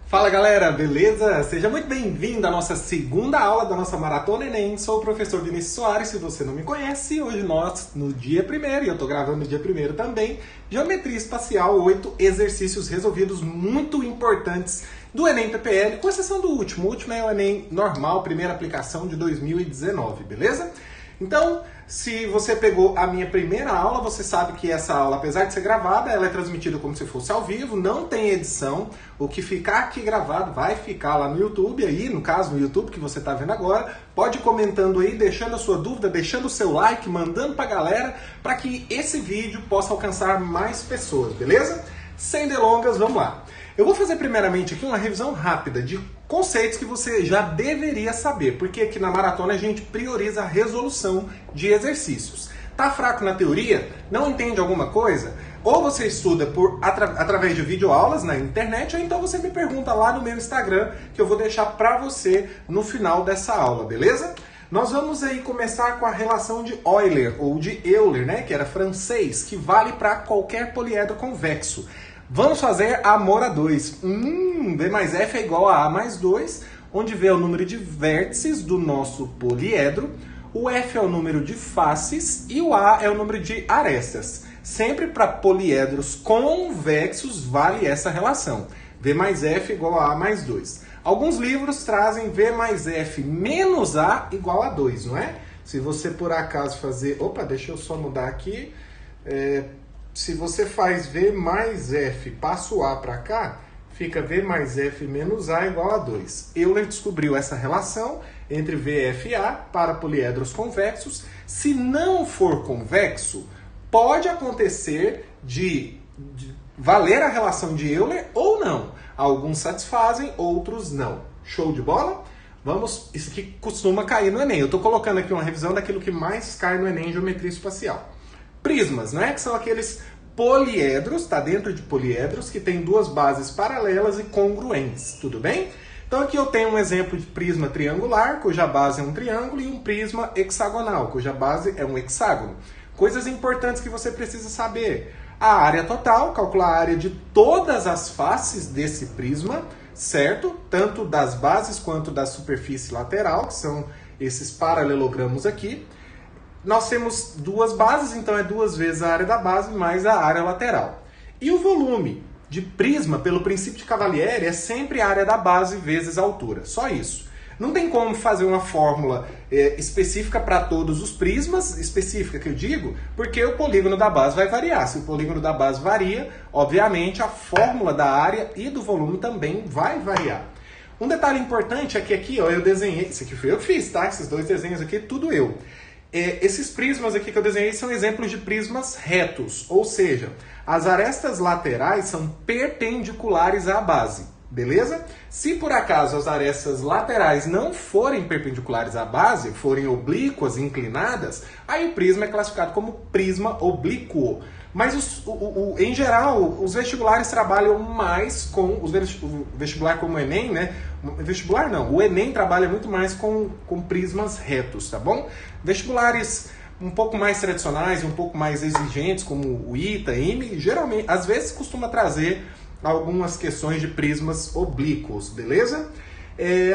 Fala galera, beleza? Seja muito bem-vindo à nossa segunda aula da nossa Maratona Enem. Sou o professor Vinícius Soares, se você não me conhece. Hoje nós, no dia 1º, e eu tô gravando no dia 1º também, Geometria Espacial, 8 exercícios resolvidos muito importantes do Enem PPL, com exceção do último. O último é o Enem normal, primeira aplicação de 2019, beleza? Então, se você pegou a minha primeira aula, você sabe que essa aula, apesar de ser gravada, ela é transmitida como se fosse ao vivo, não tem edição. O que ficar aqui gravado vai ficar lá no YouTube, aí, no caso, no YouTube que você está vendo agora. Pode ir comentando aí, deixando a sua dúvida, deixando o seu like, mandando pra galera, para que esse vídeo possa alcançar mais pessoas, beleza? Sem delongas, vamos lá. Eu vou fazer primeiramente aqui uma revisão rápida de conceitos que você já deveria saber, porque aqui na maratona a gente prioriza a resolução de exercícios. Tá fraco na teoria? Não entende alguma coisa? Ou você estuda através de videoaulas na internet, ou então você me pergunta lá no meu Instagram, que eu vou deixar para você no final dessa aula, beleza? Nós vamos aí começar com a relação de Euler, ou de Euler, né, que era francês, que vale para qualquer poliedro convexo. Vamos fazer a mora 2. B mais F é igual a A mais 2, onde V é o número de vértices do nosso poliedro, o F é o número de faces e o A é o número de arestas. Sempre para poliedros convexos vale essa relação. V mais F igual a A mais 2. Alguns livros trazem V mais F menos A igual a 2, não é? Se você por acaso fazer... Opa, deixa eu só mudar aqui. Se você faz V mais F, passa o A para cá, fica V mais F menos A igual a 2. Euler descobriu essa relação entre VF e A para poliedros convexos. Se não for convexo, pode acontecer de valer a relação de Euler ou não. Alguns satisfazem, outros não. Show de bola? Vamos, isso aqui costuma cair no Enem. Eu estou colocando aqui uma revisão daquilo que mais cai no Enem em Geometria Espacial. Prismas, né? Que são aqueles poliedros, tá dentro de poliedros, que tem duas bases paralelas e congruentes, tudo bem? Então aqui eu tenho um exemplo de prisma triangular, cuja base é um triângulo, e um prisma hexagonal, cuja base é um hexágono. Coisas importantes que você precisa saber. A área total, calcular a área de todas as faces desse prisma, certo? Tanto das bases quanto da superfície lateral, que são esses paralelogramos aqui. Nós temos duas bases, então é 2 vezes a área da base mais a área lateral. E o volume de prisma, pelo princípio de Cavalieri, é sempre a área da base vezes a altura. Só isso. Não tem como fazer uma fórmula específica para todos os prismas, específica que eu digo, porque o polígono da base vai variar. Se o polígono da base varia, obviamente a fórmula da área e do volume também vai variar. Um detalhe importante é que aqui, ó, eu desenhei, isso aqui foi eu que fiz, tá? Esses dois desenhos aqui, tudo eu. Esses prismas aqui que eu desenhei são exemplos de prismas retos, ou seja, as arestas laterais são perpendiculares à base, beleza? Se por acaso as arestas laterais não forem perpendiculares à base, forem oblíquas, inclinadas, aí o prisma é classificado como prisma oblíquo. Mas, em geral, os vestibulares trabalham mais com... O vestibular como o Enem, né? Vestibular não, o Enem trabalha muito mais com prismas retos, tá bom? Vestibulares um pouco mais tradicionais, um pouco mais exigentes, como o ITA, IME, geralmente, às vezes costuma trazer algumas questões de prismas oblíquos, beleza?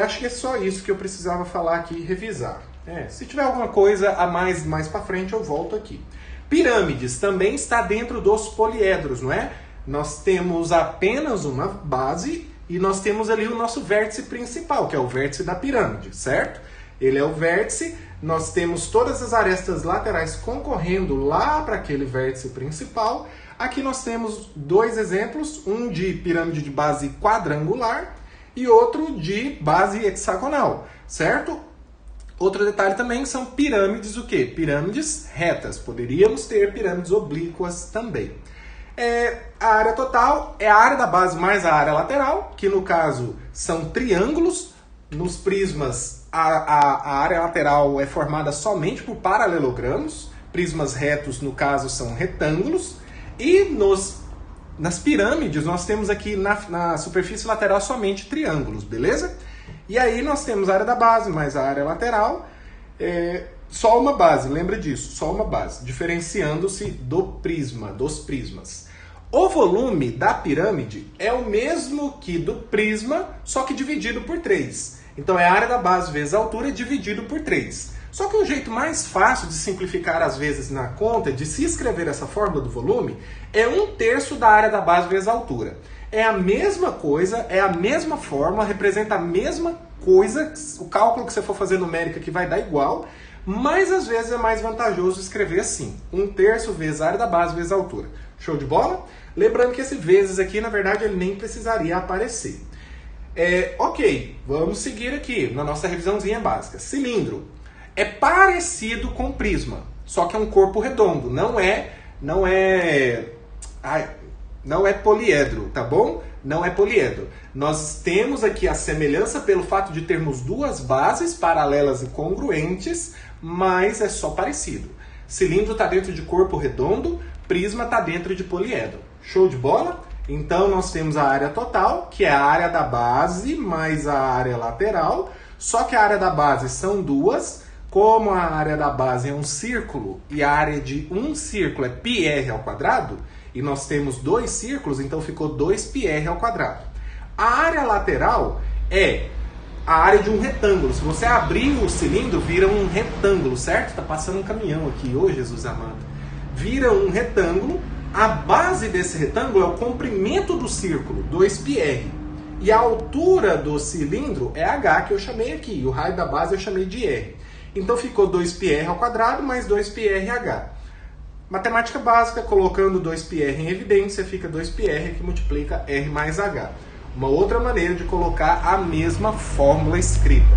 Acho que é só isso que eu precisava falar aqui e revisar. Se tiver alguma coisa a mais para frente, eu volto aqui. Pirâmides também está dentro dos poliedros, não é? Nós temos apenas uma base e nós temos ali o nosso vértice principal, que é o vértice da pirâmide, certo? Ele é o vértice, nós temos todas as arestas laterais concorrendo lá para aquele vértice principal. Aqui nós temos dois exemplos, um de pirâmide de base quadrangular e outro de base hexagonal, certo? Outro detalhe também são pirâmides, o quê? Pirâmides retas. Poderíamos ter pirâmides oblíquas também. A área total é a área da base mais a área lateral, que no caso são triângulos. Nos prismas, a área lateral é formada somente por paralelogramos. Prismas retos, no caso, são retângulos. E nas pirâmides, nós temos aqui na superfície lateral somente triângulos, beleza? E aí nós temos a área da base mais a área lateral, só uma base, lembra disso, só uma base, diferenciando-se dos prismas. O volume da pirâmide é o mesmo que do prisma, só que dividido por 3. Então é a área da base vezes a altura dividido por 3. Só que o jeito mais fácil de simplificar as vezes na conta, de se escrever essa fórmula do volume, é 1/3 da área da base vezes a altura. É a mesma coisa, é a mesma fórmula, representa a mesma coisa, o cálculo que você for fazer numérica que vai dar igual, mas às vezes é mais vantajoso escrever assim, 1/3 vezes a área da base vezes a altura. Show de bola? Lembrando que esse vezes aqui, na verdade, ele nem precisaria aparecer. Ok, vamos seguir aqui na nossa revisãozinha básica. Cilindro é parecido com prisma, só que é um corpo redondo, não é poliedro, tá bom? Não é poliedro. Nós temos aqui a semelhança pelo fato de termos duas bases paralelas e congruentes, mas é só parecido. Cilindro está dentro de corpo redondo, prisma está dentro de poliedro. Show de bola? Então nós temos a área total, que é a área da base mais a área lateral, só que a área da base são duas. Como a área da base é um círculo e a área de um círculo é πr ao quadrado, e nós temos dois círculos, então ficou 2πr ao quadrado. A área lateral é a área de um retângulo. Se você abrir o cilindro, vira um retângulo, certo? Tá passando um caminhão aqui, ô Jesus amado. Vira um retângulo. A base desse retângulo é o comprimento do círculo, 2πr. E a altura do cilindro é h, que eu chamei aqui. O raio da base eu chamei de r. Então ficou 2πr ao quadrado mais 2πrh. Matemática básica, colocando 2πr em evidência, fica 2πr que multiplica r mais h. Uma outra maneira de colocar a mesma fórmula escrita.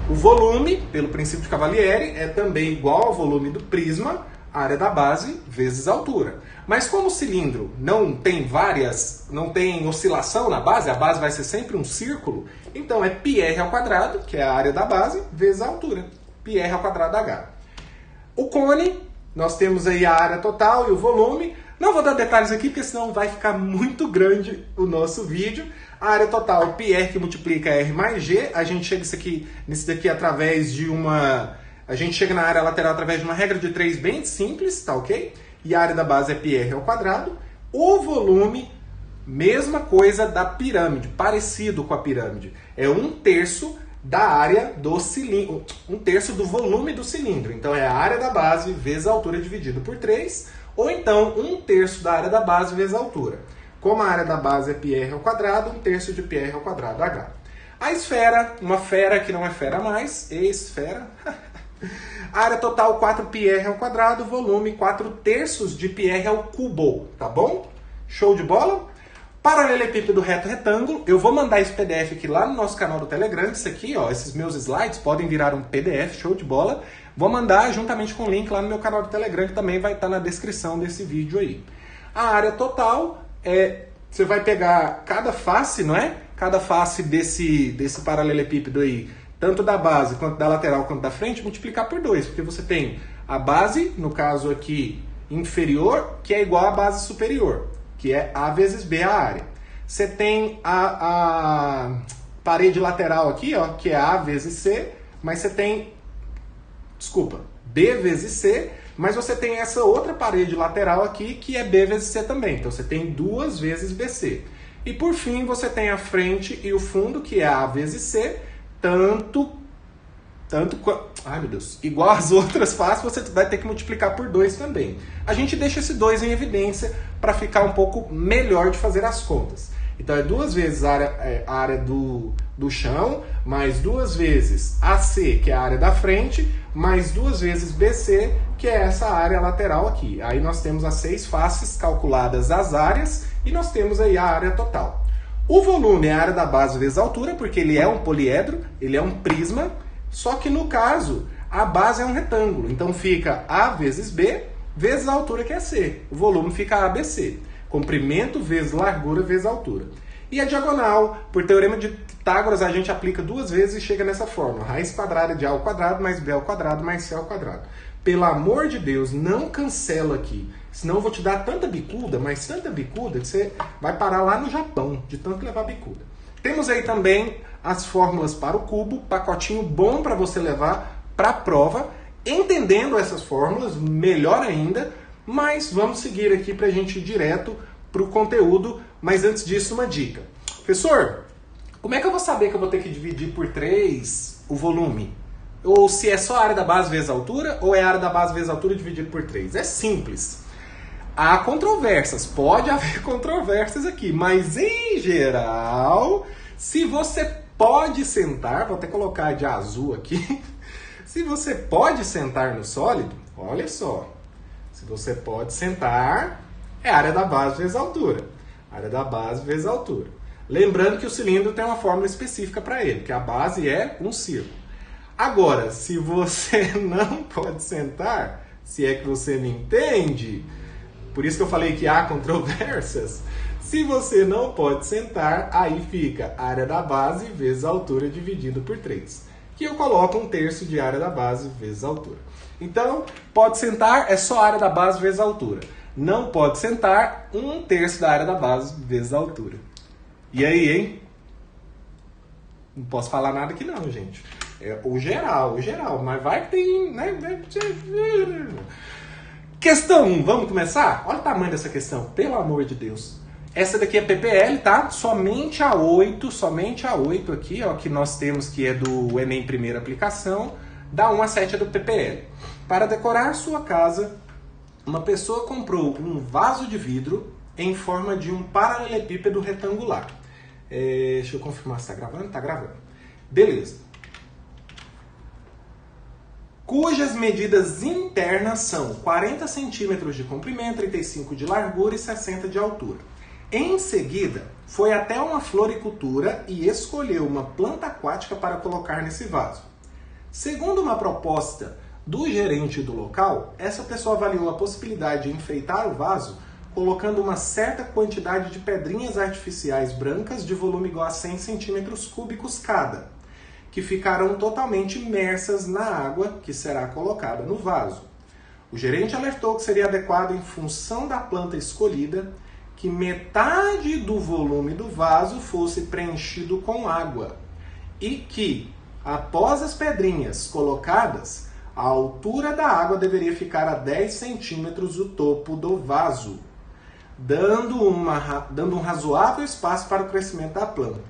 O volume, pelo princípio de Cavalieri, é também igual ao volume do prisma, área da base vezes a altura. Mas como o cilindro não tem oscilação na base, a base vai ser sempre um círculo, então é πr ao quadrado, que é a área da base, vezes a altura. πr ao quadrado h. O cone, nós temos aí a área total e o volume. Não vou dar detalhes aqui, porque senão vai ficar muito grande o nosso vídeo. A área total, πr que multiplica r mais g. A gente chega nisso daqui através de a gente chega na área lateral através de uma regra de 3 bem simples, tá ok? E a área da base é πr ao quadrado. O volume, mesma coisa da pirâmide, parecido com a pirâmide. É 1/3 da área do cilindro, 1/3 do volume do cilindro. Então é a área da base vezes a altura dividido por 3, ou então 1/3 da área da base vezes a altura. Como a área da base é πr ao quadrado, 1/3 de πr ao quadrado h. A esfera, uma fera que não é fera mais, esfera. A área total 4πr ao quadrado, volume 4/3 de πr ao cubo, tá bom? Show de bola? Paralelepípedo reto retângulo, eu vou mandar esse PDF aqui lá no nosso canal do Telegram, isso aqui, ó, esses meus slides podem virar um PDF, show de bola. Vou mandar juntamente com o link lá no meu canal do Telegram, que também vai estar na descrição desse vídeo aí. A área total você vai pegar cada face, não é? Cada face desse paralelepípedo aí, tanto da base, quanto da lateral, quanto da frente, multiplicar por 2, porque você tem a base, no caso aqui, inferior, que é igual à base superior, que é A vezes B a área. Você tem a parede lateral aqui, ó, que é A vezes C, mas você tem, B vezes C, mas você tem essa outra parede lateral aqui, que é B vezes C também. Então você tem 2 vezes BC. E por fim, você tem a frente e o fundo, que é A vezes C, ai meu Deus, igual às outras faces, você vai ter que multiplicar por 2 também. A gente deixa esse 2 em evidência para ficar um pouco melhor de fazer as contas. Então é 2 vezes a área do chão, mais 2 vezes AC, que é a área da frente, mais 2 vezes BC, que é essa área lateral aqui. Aí nós temos as 6 faces calculadas as áreas e nós temos aí a área total. O volume é a área da base vezes a altura, porque ele é um poliedro, ele é um prisma, só que no caso a base é um retângulo. Então fica A vezes B vezes a altura, que é C. O volume fica ABC. Comprimento vezes largura vezes altura. E a diagonal, por teorema de Pitágoras, a gente aplica 2 vezes e chega nessa fórmula. Raiz quadrada de A ao quadrado mais B ao quadrado mais C ao quadrado. Pelo amor de Deus, não cancela aqui. Senão eu vou te dar tanta bicuda, mas tanta bicuda, que você vai parar lá no Japão, de tanto levar bicuda. Temos aí também as fórmulas para o cubo, pacotinho bom para você levar para a prova. Entendendo essas fórmulas, melhor ainda, mas vamos seguir aqui para a gente ir direto para o conteúdo, mas antes disso uma dica. Professor, como é que eu vou saber que eu vou ter que dividir por 3 o volume? Ou se é só a área da base vezes a altura, ou é a área da base vezes a altura dividido por 3? É simples. Há controvérsias, pode haver controvérsias aqui, mas em geral, se você pode sentar, vou até colocar de azul aqui, se você pode sentar no sólido, olha só, se você pode sentar, é a área da base vezes a altura. Área da base vezes a altura. Lembrando que o cilindro tem uma fórmula específica para ele, que a base é um círculo. Agora, se você não pode sentar, se é que você me entende, por isso que eu falei que há controvérsias, se você não pode sentar, aí fica a área da base vezes a altura dividido por 3. Que eu coloco 1/3 de área da base vezes a altura. Então, pode sentar é só a área da base vezes a altura. Não pode sentar 1/3 da área da base vezes a altura. E aí, hein? Não posso falar nada aqui não, gente. É o geral, mas vai que tem, né? Questão 1, vamos começar? Olha o tamanho dessa questão, pelo amor de Deus. Essa daqui é PPL, tá? Somente a 8 aqui, ó, que nós temos que é do Enem Primeira Aplicação, da 1 a 7 é do PPL. Para decorar sua casa, uma pessoa comprou um vaso de vidro em forma de um paralelepípedo retangular. Deixa eu confirmar se tá gravando. Tá gravando. Beleza. Cujas medidas internas são 40 centímetros de comprimento, 35 de largura e 60 de altura. Em seguida, foi até uma floricultura e escolheu uma planta aquática para colocar nesse vaso. Segundo uma proposta do gerente do local, essa pessoa avaliou a possibilidade de enfeitar o vaso colocando uma certa quantidade de pedrinhas artificiais brancas de volume igual a 100 centímetros cúbicos cada, que ficarão totalmente imersas na água que será colocada no vaso. O gerente alertou que seria adequado, em função da planta escolhida, que metade do volume do vaso fosse preenchido com água e que, após as pedrinhas colocadas, a altura da água deveria ficar a 10 centímetros do topo do vaso, dando um razoável espaço para o crescimento da planta.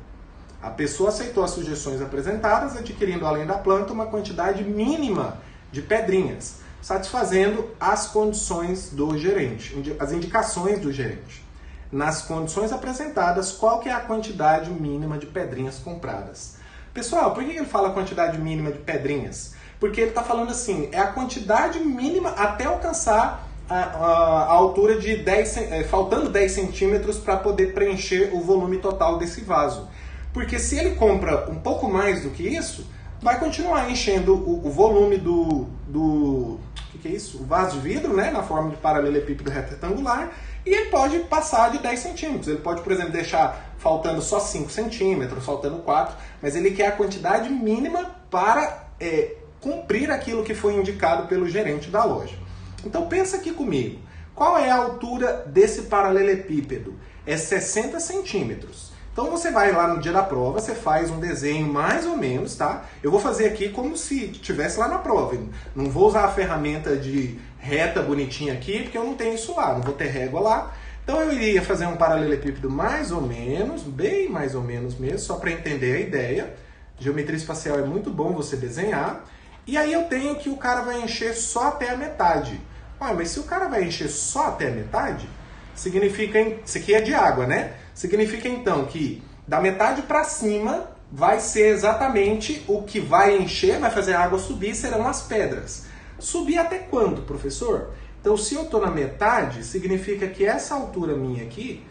A pessoa aceitou as sugestões apresentadas, adquirindo além da planta uma quantidade mínima de pedrinhas, satisfazendo as condições do gerente, as indicações do gerente. Nas condições apresentadas, qual que é a quantidade mínima de pedrinhas compradas? Pessoal, por que ele fala quantidade mínima de pedrinhas? Porque ele está falando assim, é a quantidade mínima até alcançar a altura de 10, faltando 10 centímetros para poder preencher o volume total desse vaso. Porque se ele compra um pouco mais do que isso, vai continuar enchendo o volume do que é isso? O vaso de vidro, né, na forma de paralelepípedo retangular, e ele pode passar de 10 centímetros. Ele pode, por exemplo, deixar faltando só 5 centímetros, faltando 4, mas ele quer a quantidade mínima para cumprir aquilo que foi indicado pelo gerente da loja. Então pensa aqui comigo, qual é a altura desse paralelepípedo? É 60 centímetros. Então você vai lá no dia da prova, você faz um desenho mais ou menos, tá? Eu vou fazer aqui como se estivesse lá na prova. Não vou usar a ferramenta de reta bonitinha aqui, porque eu não tenho isso lá, não vou ter régua lá. Então eu iria fazer um paralelepípedo mais ou menos, bem mais ou menos mesmo, só para entender a ideia. Geometria espacial é muito bom você desenhar. E aí eu tenho que o cara vai encher só até a metade. Mas se o cara vai encher só até a metade, significa, isso aqui é de água, né? Significa então que da metade para cima vai ser exatamente o que vai encher, vai fazer a água subir, serão as pedras. Subir até quanto, professor? Então se eu estou na metade, significa que essa altura minha aqui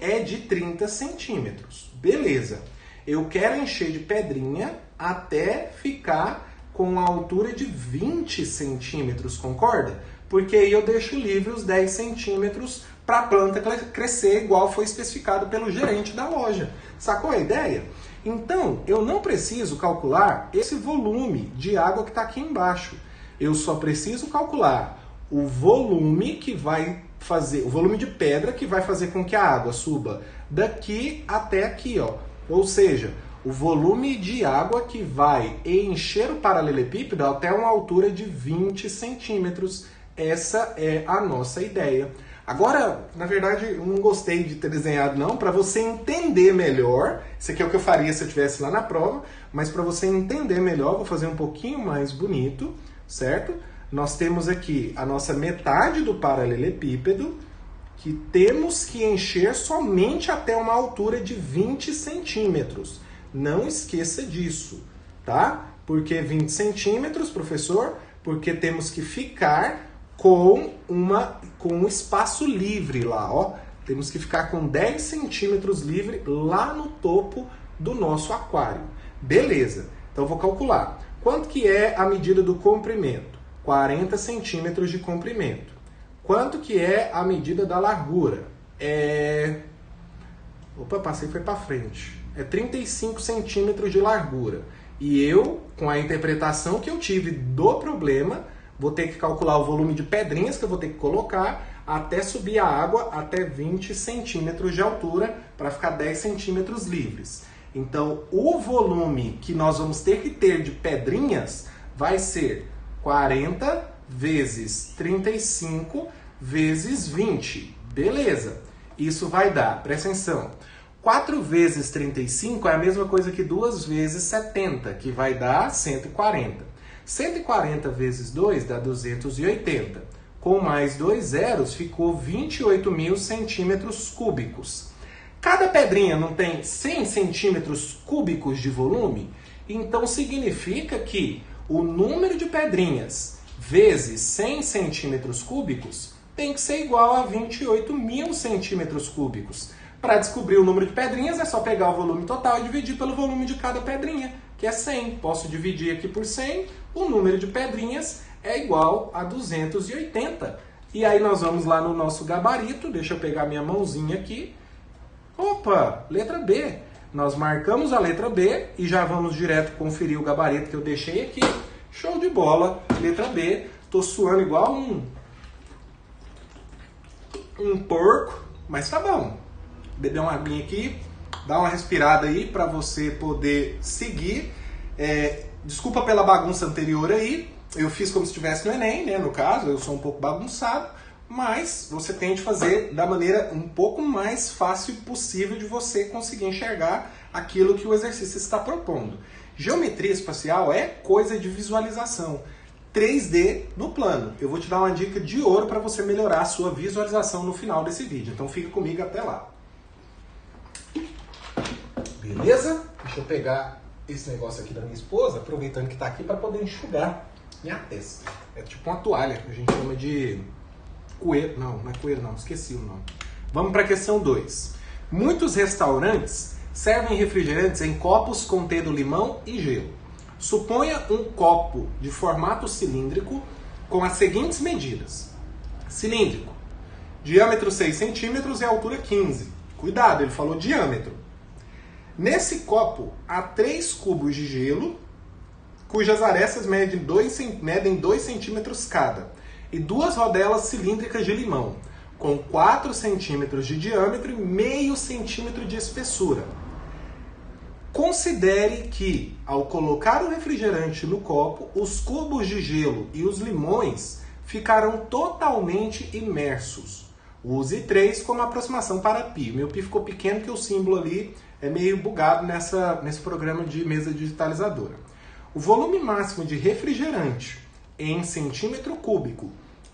é de 30 centímetros. Beleza. Eu quero encher de pedrinha até ficar com a altura de 20 centímetros, concorda? Porque aí eu deixo livre os 10 centímetros para a planta crescer igual foi especificado pelo gerente da loja. Sacou a ideia? Então, eu não preciso calcular esse volume de água que está aqui embaixo. Eu só preciso calcular o volume que vai fazer, o volume de pedra que vai fazer com que a água suba daqui até aqui, ó. Ou seja, o volume de água que vai encher o paralelepípedo até uma altura de 20 centímetros. Essa é a nossa ideia. Agora, na verdade, eu não gostei de ter desenhado não, para você entender melhor. Isso aqui é o que eu faria se eu estivesse lá na prova, mas para você entender melhor, vou fazer um pouquinho mais bonito, certo? Nós temos aqui a nossa metade do paralelepípedo, que temos que encher somente até uma altura de 20 centímetros. Não esqueça disso, tá? Por que 20 centímetros, professor? Porque temos que ficar com um espaço livre lá, ó. Temos que ficar com 10 centímetros livre lá no topo do nosso aquário. Beleza, então vou calcular. Quanto que é a medida do comprimento? 40 centímetros de comprimento. Quanto que é a medida da largura? Opa, passei foi para frente. É 35 centímetros de largura. E eu, com a interpretação que eu tive do problema, vou ter que calcular o volume de pedrinhas que eu vou ter que colocar até subir a água até 20 centímetros de altura para ficar 10 centímetros livres. Então, o volume que nós vamos ter que ter de pedrinhas vai ser 40 vezes 35 vezes 20. Beleza. Isso vai dar, presta atenção, 4 vezes 35 é a mesma coisa que 2 vezes 70, que vai dar 140. 140 vezes 2 dá 280. Com mais 2 zeros, ficou 28 mil centímetros cúbicos. Cada pedrinha não tem 100 centímetros cúbicos de volume? Então significa que o número de pedrinhas vezes 100 centímetros cúbicos tem que ser igual a 28 mil centímetros cúbicos. Para descobrir o número de pedrinhas é só pegar o volume total e dividir pelo volume de cada pedrinha, que é 100. Posso dividir aqui por 100, o número de pedrinhas é igual a 280. E aí nós vamos lá no nosso gabarito, deixa eu pegar minha mãozinha aqui. Opa, letra B. Nós marcamos a letra B e já vamos direto conferir o gabarito que eu deixei aqui. Show de bola, letra B. Tô suando igual um porco, mas tá bom. Beber uma aguinha aqui, dar uma respirada aí para você poder seguir. Desculpa pela bagunça anterior aí, eu fiz como se estivesse no Enem, né? No caso, eu sou um pouco bagunçado, mas você tente fazer da maneira um pouco mais fácil possível de você conseguir enxergar aquilo que o exercício está propondo. Geometria espacial é coisa de visualização. 3D no plano. Eu vou te dar uma dica de ouro para você melhorar a sua visualização no final desse vídeo. Então fica comigo até lá. Beleza? Deixa eu pegar esse negócio aqui da minha esposa, aproveitando que está aqui, para poder enxugar minha testa. É tipo uma toalha, que a gente chama de coelho. Não é coelho não, esqueci o nome. Vamos para a questão 2. Muitos restaurantes servem refrigerantes em copos contendo limão e gelo. Suponha um copo de formato cilíndrico com as seguintes medidas. Cilíndrico, diâmetro 6 centímetros e altura 15. Cuidado, ele falou diâmetro. Nesse copo há 3 cubos de gelo, cujas arestas medem 2 centímetros cada, e 2 rodelas cilíndricas de limão, com 4 centímetros de diâmetro e meio centímetro de espessura. Considere que, ao colocar o refrigerante no copo, os cubos de gelo e os limões ficarão totalmente imersos. Use 3 como aproximação para π. Meu π ficou pequeno porque o símbolo ali é meio bugado nesse programa de mesa digitalizadora. O volume máximo de refrigerante em centímetro cúbico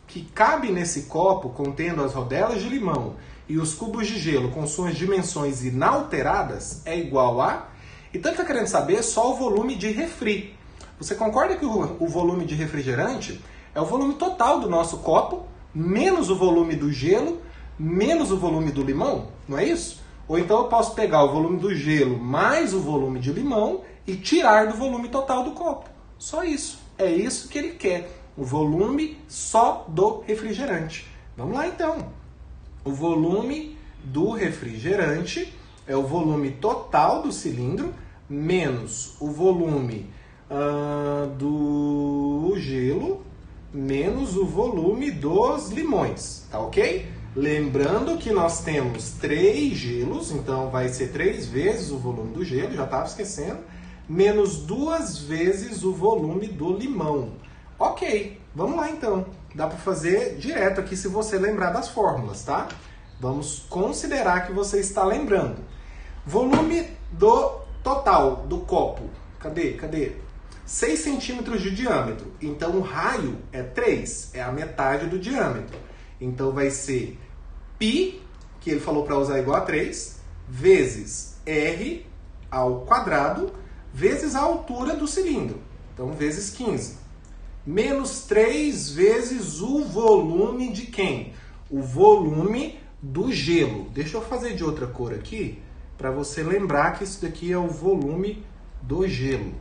que cabe nesse copo contendo as rodelas de limão e os cubos de gelo com suas dimensões inalteradas é igual a... Então ele está querendo saber só o volume de refri. Você concorda que o volume de refrigerante é o volume total do nosso copo, menos o volume do gelo, menos o volume do limão? Não é isso? Ou então eu posso pegar o volume do gelo mais o volume de limão e tirar do volume total do copo. Só isso. É isso que ele quer. O volume só do refrigerante. Vamos lá então. O volume do refrigerante é o volume total do cilindro menos o volume do gelo menos o volume dos limões, tá ok? Lembrando que nós temos 3 gelos, então vai ser 3 vezes o volume do gelo, já estava esquecendo, menos 2 vezes o volume do limão. Ok, vamos lá então. Dá para fazer direto aqui se você lembrar das fórmulas, tá? Vamos considerar que você está lembrando. Volume do total do copo. Cadê? 6 centímetros de diâmetro. Então o raio é 3, é a metade do diâmetro. Então vai ser π, que ele falou para usar igual a 3, vezes r ao quadrado, vezes a altura do cilindro. Então vezes 15. Menos 3 vezes o volume de quem? O volume do gelo. Deixa eu fazer de outra cor aqui, para você lembrar que isso daqui é o volume do gelo.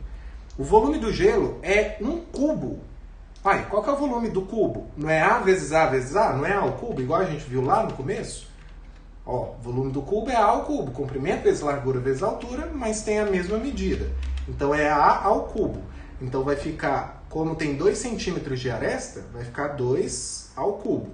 O volume do gelo é um cubo. Pai, qual que é o volume do cubo? Não é A vezes A vezes A? Não é A ao cubo, igual a gente viu lá no começo? Ó, o volume do cubo é A ao cubo. Comprimento vezes largura vezes altura, mas tem a mesma medida. Então é A ao cubo. Então vai ficar, como tem 2 centímetros de aresta, vai ficar 2 ao cubo.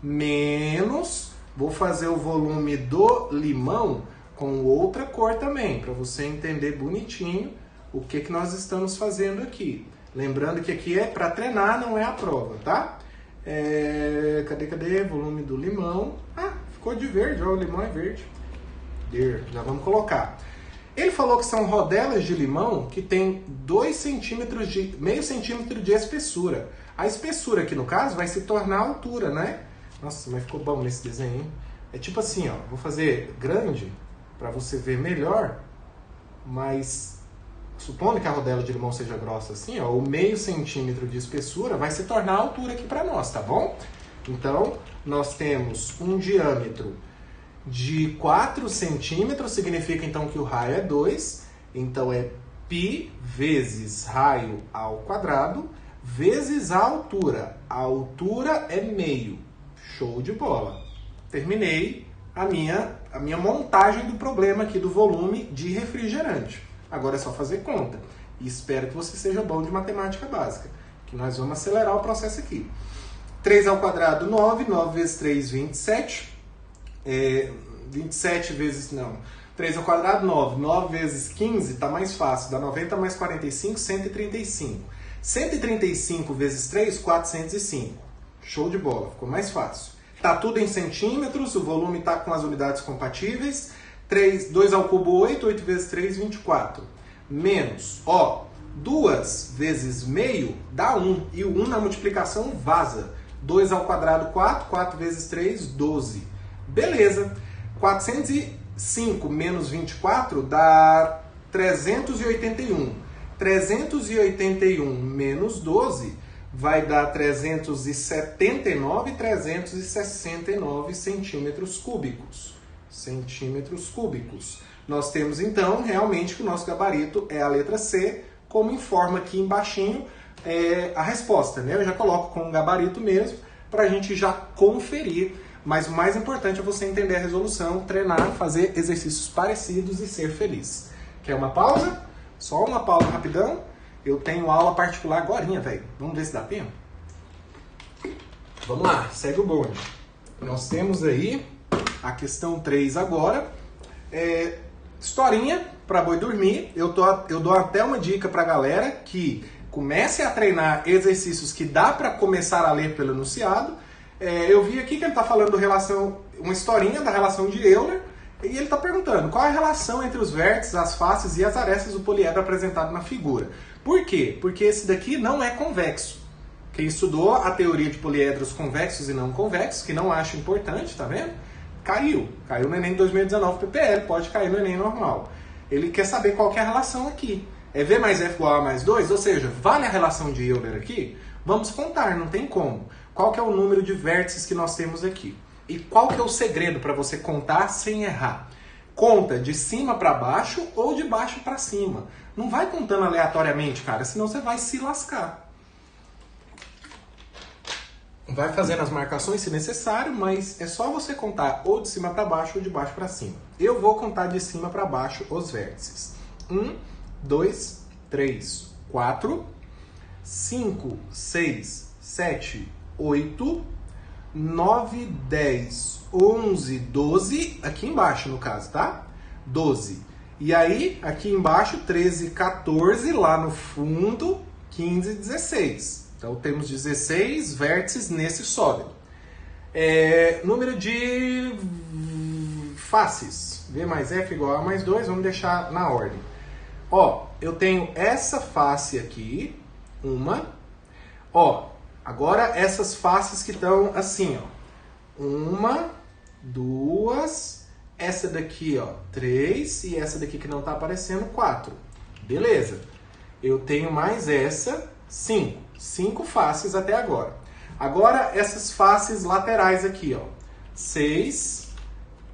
Menos, vou fazer o volume do limão com outra cor também, para você entender bonitinho o que nós estamos fazendo aqui. Lembrando que aqui é para treinar, não é a prova, tá? Cadê? Volume do limão. Ah, ficou de verde, ó, o limão é verde. Já vamos colocar. Ele falou que são rodelas de limão que tem 2 centímetros meio centímetro de espessura. A espessura aqui no caso vai se tornar a altura, né? Nossa, mas ficou bom nesse desenho, hein? É tipo assim, ó, vou fazer grande para você ver melhor, mas supondo que a rodela de limão seja grossa assim, ó, o meio centímetro de espessura vai se tornar a altura aqui para nós, tá bom? Então, nós temos um diâmetro de 4 centímetros, significa então que o raio é 2, então é π vezes raio ao quadrado, vezes a altura. A altura é meio. Show de bola. Terminei a minha montagem do problema aqui do volume de refrigerante. Agora é só fazer conta. E espero que você seja bom de matemática básica, que nós vamos acelerar o processo aqui. 3 ao quadrado, 9. 9 vezes 3, 27. 27 vezes... não. 3 ao quadrado, 9. 9 vezes 15, está mais fácil. Dá 90 mais 45, 135. 135 vezes 3, 405. Show de bola, ficou mais fácil. Tá tudo em centímetros, o volume está com as unidades compatíveis. 2 ao cubo, 8. 8 vezes 3, 24. Menos, ó, 2 vezes meio dá 1. E o 1 na multiplicação vaza. 2 ao quadrado, 4. 4 vezes 3, 12. Beleza. 405 menos 24 dá 381. 381 menos 12 vai dar 369 centímetros cúbicos. Nós temos então realmente que o nosso gabarito é a letra C, como informa aqui embaixinho a resposta, né? Eu já coloco com o gabarito mesmo, para a gente já conferir. Mas o mais importante é você entender a resolução, treinar, fazer exercícios parecidos e ser feliz. Quer uma pausa? Só uma pausa rapidão. Eu tenho aula particular agorinha, velho. Vamos ver se dá tempo? Vamos lá, segue o bonde. Nós temos aí a questão 3 agora. Historinha para boi dormir. Eu dou até uma dica para a galera que comece a treinar exercícios que dá para começar a ler pelo enunciado. Eu vi aqui que ele está falando uma historinha da relação de Euler, e ele está perguntando qual é a relação entre os vértices, as faces e as arestas do poliedro apresentado na figura. Por quê? Porque esse daqui não é convexo. Quem estudou a teoria de poliedros convexos e não convexos, que não acha importante, tá vendo? Caiu no Enem 2019 PPL, pode cair no Enem normal. Ele quer saber qual que é a relação aqui. É V mais F igual a mais 2? Ou seja, vale a relação de Euler aqui? Vamos contar, não tem como. Qual que é o número de vértices que nós temos aqui? E qual que é o segredo para você contar sem errar? Conta de cima para baixo ou de baixo para cima. Não vai contando aleatoriamente, cara, senão você vai se lascar. Vai fazendo as marcações se necessário, mas é só você contar ou de cima para baixo ou de baixo para cima. Eu vou contar de cima para baixo os vértices. 1, 2, 3, 4, 5, 6, 7, 8, 9, 10, 11, 12, aqui embaixo no caso, tá? 12. E aí, aqui embaixo, 13, 14, lá no fundo, 15, 16. Então temos 16 vértices nesse sólido. Número de faces. V mais F igual a mais 2, vamos deixar na ordem. Ó, eu tenho essa face aqui, uma. Ó, agora essas faces que estão assim, ó. Uma, duas, essa daqui, ó, 3, e essa daqui que não está aparecendo, 4. Beleza. Eu tenho mais essa, 5. 5 faces até agora. Agora, essas faces laterais aqui, ó. 6,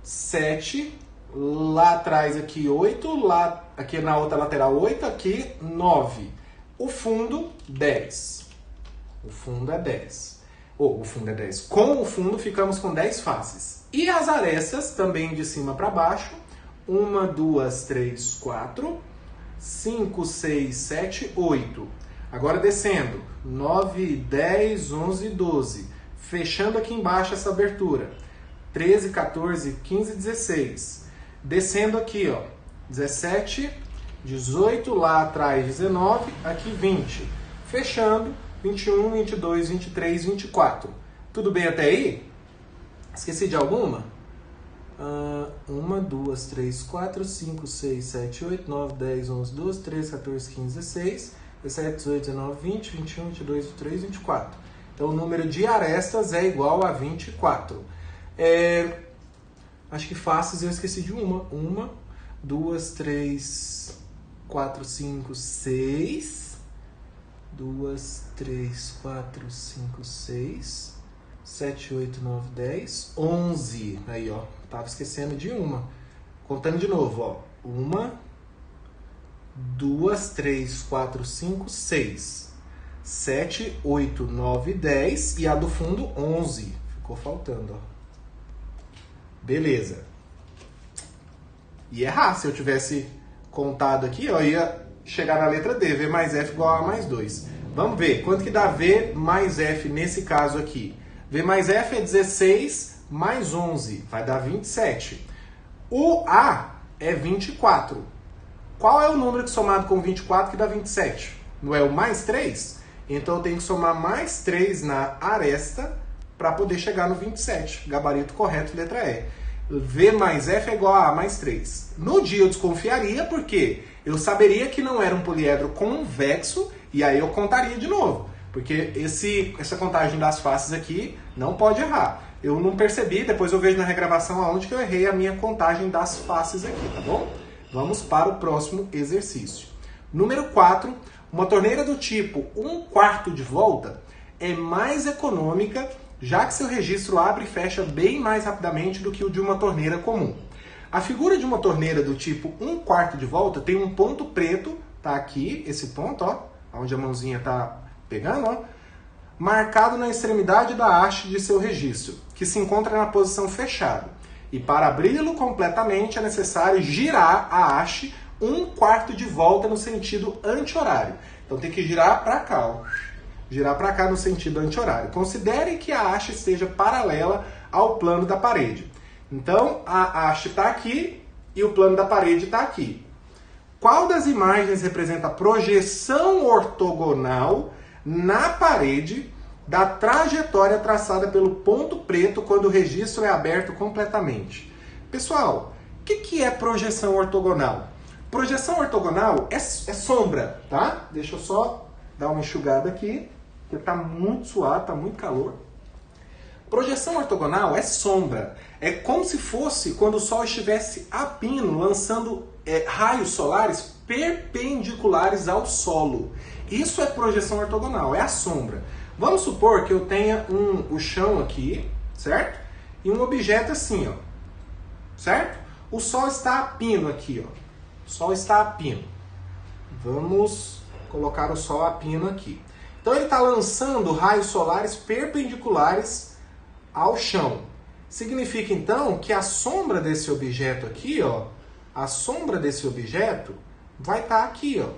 7, lá atrás aqui 8, lá aqui na outra lateral 8, aqui 9. O fundo, 10. O fundo é 10. O fundo é 10. Com o fundo, ficamos com 10 faces. E as arestas, também de cima para baixo. 1, 2, 3, 4, 5, 6, 7, 8. Agora descendo. 9, 10, 11, 12. Fechando aqui embaixo essa abertura. 13, 14, 15, 16. Descendo aqui, ó. 17, 18, lá atrás 19, aqui 20. Fechando. 21, 22, 23, 24. Tudo bem até aí? Esqueci de alguma? 1, 2, 3, 4, 5, 6, 7, 8, 9, 10, 11, 12, 13, 14, 15, 16, 17, 18, 19, 20, 21, 22, 23, 24. Então o número de arestas é igual a 24. Acho que faces eu esqueci de uma. 1, 2, 3, 4, 5, 6. 2, 3, 4, 5, 6, 7, 8, 9, 10, 11. Aí, ó. Tava esquecendo de uma. Contando de novo, ó. 1, 2, 3, 4, 5, 6. 7, 8, 9, 10. E a do fundo, 11. Ficou faltando, ó. Beleza. Ia errar se eu tivesse contado aqui, ó. Ia chegar na letra D, V mais F igual a A mais 2. Vamos ver, quanto que dá V mais F nesse caso aqui? V mais F é 16 mais 11, vai dar 27. O A é 24. Qual é o número que somado com 24 que dá 27? Não é o mais 3? Então eu tenho que somar mais 3 na aresta para poder chegar no 27. Gabarito correto, letra E. V mais F é igual a A mais 3. No dia eu desconfiaria porque eu saberia que não era um poliedro convexo e aí eu contaria de novo. Porque essa contagem das faces aqui não pode errar. Eu não percebi, depois eu vejo na regravação aonde que eu errei a minha contagem das faces aqui, tá bom? Vamos para o próximo exercício. Número 4. Uma torneira do tipo 1/4 de volta é mais econômica, já que seu registro abre e fecha bem mais rapidamente do que o de uma torneira comum. A figura de uma torneira do tipo 1/4 de volta tem um ponto preto, tá aqui, esse ponto, ó, onde a mãozinha tá pegando, ó, marcado na extremidade da haste de seu registro, que se encontra na posição fechada. E para abri-lo completamente é necessário girar a haste 1/4 de volta no sentido anti-horário. Então tem que girar para cá, ó. Girar para cá no sentido anti-horário. Considere que a haste esteja paralela ao plano da parede. Então a haste está aqui e o plano da parede está aqui. Qual das imagens representa a projeção ortogonal na parede da trajetória traçada pelo ponto preto quando o registro é aberto completamente? Pessoal, o que é projeção ortogonal? Projeção ortogonal é sombra, tá? Deixa eu só dar uma enxugada aqui, porque tá muito suado, tá muito calor. Projeção ortogonal é sombra. É como se fosse quando o Sol estivesse a pino, lançando raios solares perpendiculares ao solo. Isso é projeção ortogonal, é a sombra. Vamos supor que eu tenha o chão aqui, certo? E um objeto assim, ó. Certo? O Sol está a pino aqui, ó. O Sol está a pino. Vamos colocar o Sol a pino aqui. Então ele está lançando raios solares perpendiculares ao chão. Significa então que a sombra desse objeto aqui, ó, a sombra desse objeto vai estar aqui, ó.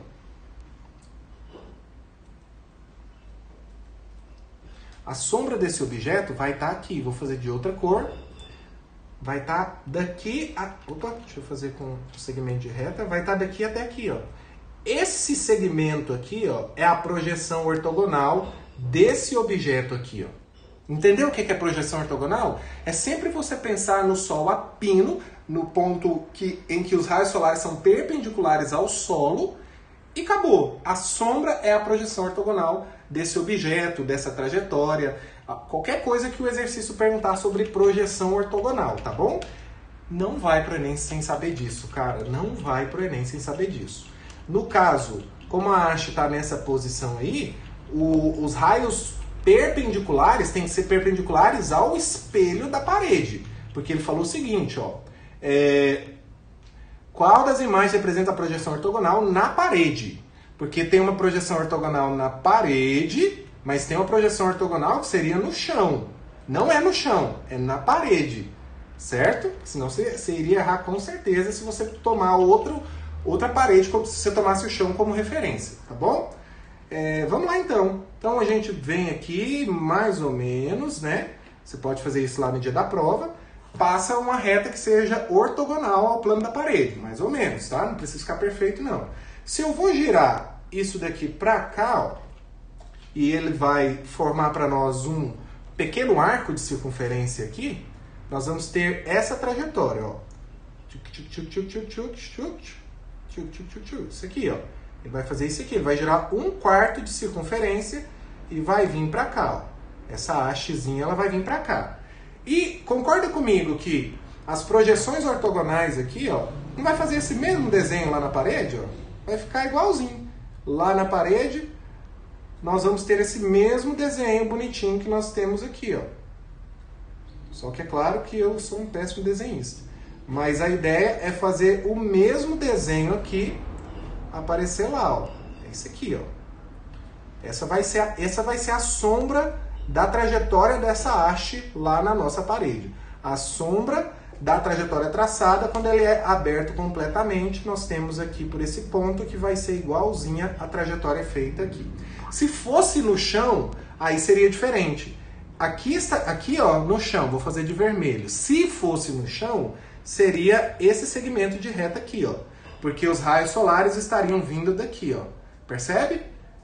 A sombra desse objeto vai estar aqui. Vou fazer de outra cor. Vai estar daqui a... Opa, deixa eu fazer com o segmento de reta. Vai estar daqui até aqui, ó. Esse segmento aqui, ó, é a projeção ortogonal desse objeto aqui, ó. Entendeu o que é projeção ortogonal? É sempre você pensar no Sol a pino, no ponto em que os raios solares são perpendiculares ao solo, e acabou. A sombra é a projeção ortogonal desse objeto, dessa trajetória, qualquer coisa que o exercício perguntar sobre projeção ortogonal, tá bom? Não vai pro Enem sem saber disso, cara. Não vai pro Enem sem saber disso. No caso, como a haste está nessa posição aí, os raios perpendiculares têm que ser perpendiculares ao espelho da parede. Porque ele falou o seguinte, ó. Qual das imagens representa a projeção ortogonal na parede? Porque tem uma projeção ortogonal na parede, mas tem uma projeção ortogonal que seria no chão. Não é no chão, é na parede. Certo? Senão você iria errar com certeza se você tomar outra parede, como se você tomasse o chão como referência, tá bom? Vamos lá então. Então a gente vem aqui, mais ou menos, né? Você pode fazer isso lá no dia da prova. Passa uma reta que seja ortogonal ao plano da parede, mais ou menos, tá? Não precisa ficar perfeito, não. Se eu vou girar isso daqui pra cá, ó, e ele vai formar para nós um pequeno arco de circunferência aqui, nós vamos ter essa trajetória, ó. Isso aqui, ó. Ele vai fazer isso aqui, ele vai girar 1/4 de circunferência e vai vir para cá, ó. Essa hastezinha, ela vai vir para cá. E concorda comigo que as projeções ortogonais aqui, ó, não vai fazer esse mesmo desenho lá na parede, ó? Vai ficar igualzinho. Lá na parede, nós vamos ter esse mesmo desenho bonitinho que nós temos aqui, ó. Só que é claro que eu sou um péssimo desenhista. Mas a ideia é fazer o mesmo desenho aqui aparecer lá, ó. É isso aqui, ó. Essa vai ser a sombra da trajetória dessa haste lá na nossa parede. A sombra da trajetória traçada, quando ele é aberto completamente, nós temos aqui por esse ponto que vai ser igualzinha a trajetória feita aqui. Se fosse no chão, aí seria diferente. Aqui, ó, no chão, vou fazer de vermelho. Se fosse no chão, seria esse segmento de reta aqui, ó. Porque os raios solares estariam vindo daqui, ó. Percebe?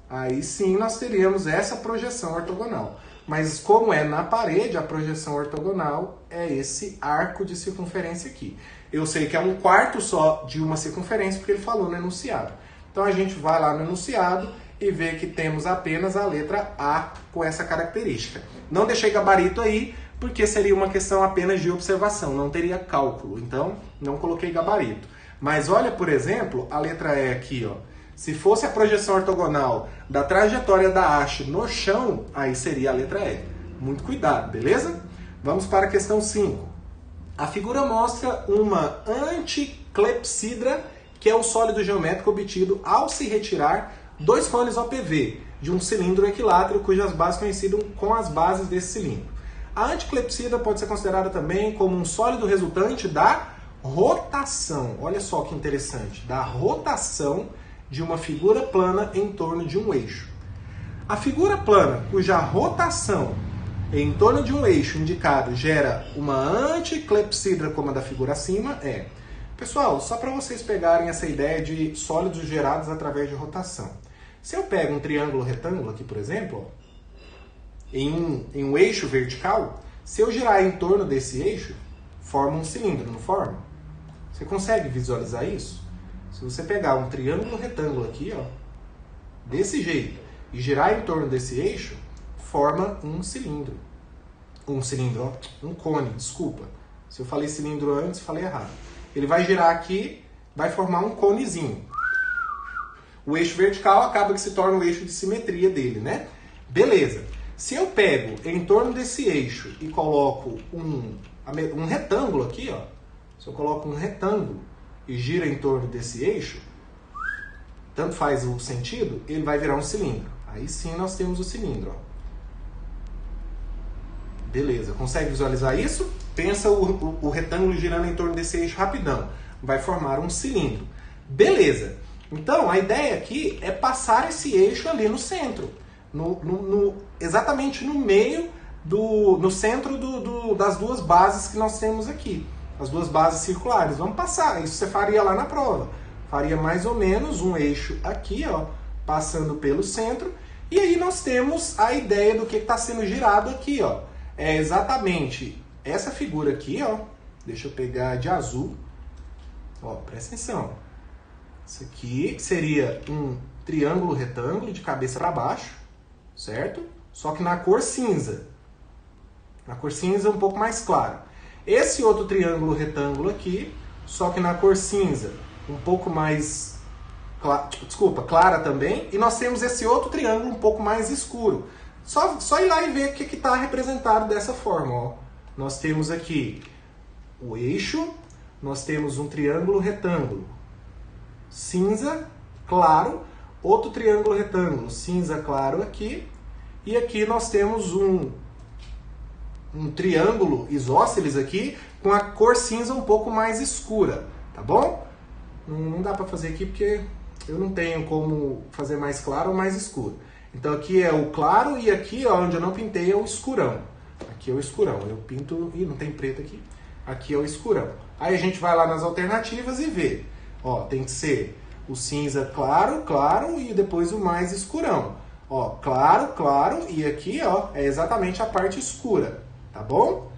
Aí sim nós teríamos essa projeção ortogonal. Mas como é na parede, a projeção ortogonal é esse arco de circunferência aqui. Eu sei que é 1/4 só de uma circunferência, porque ele falou no enunciado. Então a gente vai lá no enunciado e vê que temos apenas a letra A com essa característica. Não deixei gabarito aí, porque seria uma questão apenas de observação, não teria cálculo. Então, não coloquei gabarito. Mas olha, por exemplo, a letra E aqui, ó. Se fosse a projeção ortogonal da trajetória da haste no chão, aí seria a letra E. Muito cuidado, beleza? Vamos para a questão 5. A figura mostra uma anticlepsidra, que é o sólido geométrico obtido ao se retirar 2 cones OPV de um cilindro equilátero cujas bases coincidem com as bases desse cilindro. A anticlepsidra pode ser considerada também como um sólido resultante da rotação. Olha só que interessante, da rotação de uma figura plana em torno de um eixo. A figura plana cuja rotação em torno de um eixo indicado gera uma anticlepsidra como a da figura acima é... Pessoal, só para vocês pegarem essa ideia de sólidos gerados através de rotação. Se eu pego um triângulo retângulo aqui, por exemplo, ó, em um eixo vertical, se eu girar em torno desse eixo, forma um cilindro, não forma? Você consegue visualizar isso? Se você pegar um triângulo retângulo aqui, ó, desse jeito, e girar em torno desse eixo, forma um cilindro. Um cilindro, ó, um cone, desculpa. Se eu falei cilindro antes, falei errado. Ele vai girar aqui, vai formar um conezinho. O eixo vertical acaba que se torna o eixo de simetria dele, né? Beleza. Se eu pego em torno desse eixo e coloco um retângulo aqui, ó. Se eu coloco um retângulo e gira em torno desse eixo, tanto faz o sentido, ele vai virar um cilindro. Aí sim nós temos o cilindro, ó. Beleza, consegue visualizar isso? Pensa o retângulo girando em torno desse eixo rapidão. Vai formar um cilindro. Beleza. Então, a ideia aqui é passar esse eixo ali no centro. Exatamente no meio, no centro das duas bases que nós temos aqui. As duas bases circulares. Vamos passar. Isso você faria lá na prova. Faria mais ou menos um eixo aqui, ó, passando pelo centro. E aí nós temos a ideia do que está sendo girado aqui, ó. É exatamente essa figura aqui, ó. Deixa eu pegar de azul. Ó, presta atenção. Isso aqui seria um triângulo retângulo de cabeça para baixo, certo? Só que na cor cinza. Na cor cinza um pouco mais clara. Esse outro triângulo retângulo aqui, só que na cor cinza um pouco mais clara também. E nós temos esse outro triângulo um pouco mais escuro. Só ir lá e ver o que está representado dessa forma, ó. Nós temos aqui o eixo, nós temos um triângulo retângulo cinza claro, outro triângulo retângulo cinza claro aqui, e aqui nós temos um triângulo isósceles aqui com a cor cinza um pouco mais escura, tá bom? Não dá para fazer aqui porque eu não tenho como fazer mais claro ou mais escuro. Então aqui é o claro e aqui, ó, onde eu não pintei, é o escurão. Aqui é o escurão. Eu pinto... Ih, não tem preto aqui. Aqui é o escurão. Aí a gente vai lá nas alternativas e vê. Ó, tem que ser o cinza claro, claro e depois o mais escurão. Ó, claro, claro e aqui, ó, é exatamente a parte escura. Tá bom?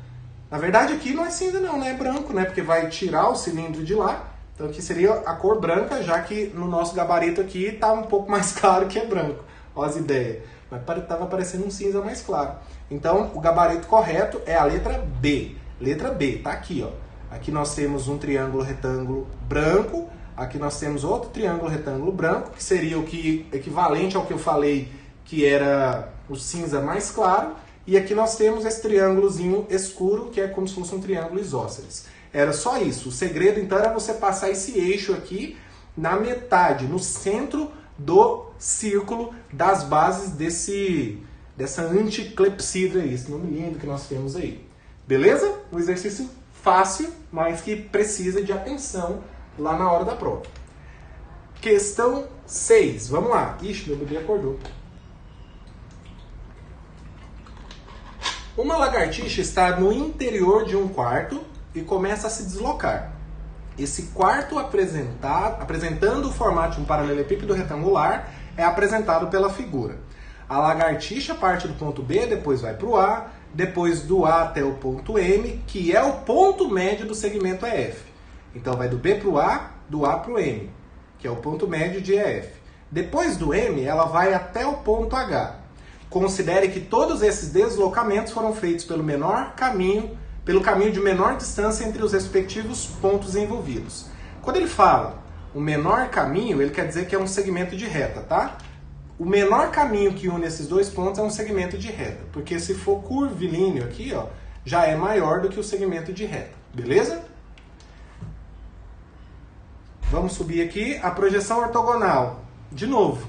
Na verdade aqui não é cinza não, né? É branco, né? Porque vai tirar o cilindro de lá. Então aqui seria a cor branca, já que no nosso gabarito aqui tá um pouco mais claro que é branco. Olha as ideias. Mas estava parecendo um cinza mais claro. Então, o gabarito correto é a letra B. Letra B, tá aqui, ó. Aqui nós temos um triângulo retângulo branco. Aqui nós temos outro triângulo retângulo branco, que seria o que equivalente ao que eu falei, que era o cinza mais claro. E aqui nós temos esse triângulozinho escuro, que é como se fosse um triângulo isósceles. Era só isso. O segredo, então, era você passar esse eixo aqui na metade, no centro do círculo das bases dessa anticlepsidra aí, esse nome lindo que nós temos aí. Beleza? Um exercício fácil, mas que precisa de atenção lá na hora da prova. Questão 6. Vamos lá. Ixi, meu bebê acordou. Uma lagartixa está no interior de um quarto e começa a se deslocar. Esse quarto apresentando o formato de um paralelepípedo retangular é apresentado pela figura. A lagartixa parte do ponto B, depois vai para o A, depois do A até o ponto M, que é o ponto médio do segmento EF. Então vai do B para o A, do A para o M, que é o ponto médio de EF. Depois do M, ela vai até o ponto H. Considere que todos esses deslocamentos foram feitos pelo caminho de menor distância entre os respectivos pontos envolvidos. Quando ele fala o menor caminho, ele quer dizer que é um segmento de reta, tá? O menor caminho que une esses dois pontos é um segmento de reta, porque se for curvilíneo aqui, ó, já é maior do que o segmento de reta, beleza? Vamos subir aqui a projeção ortogonal. De novo,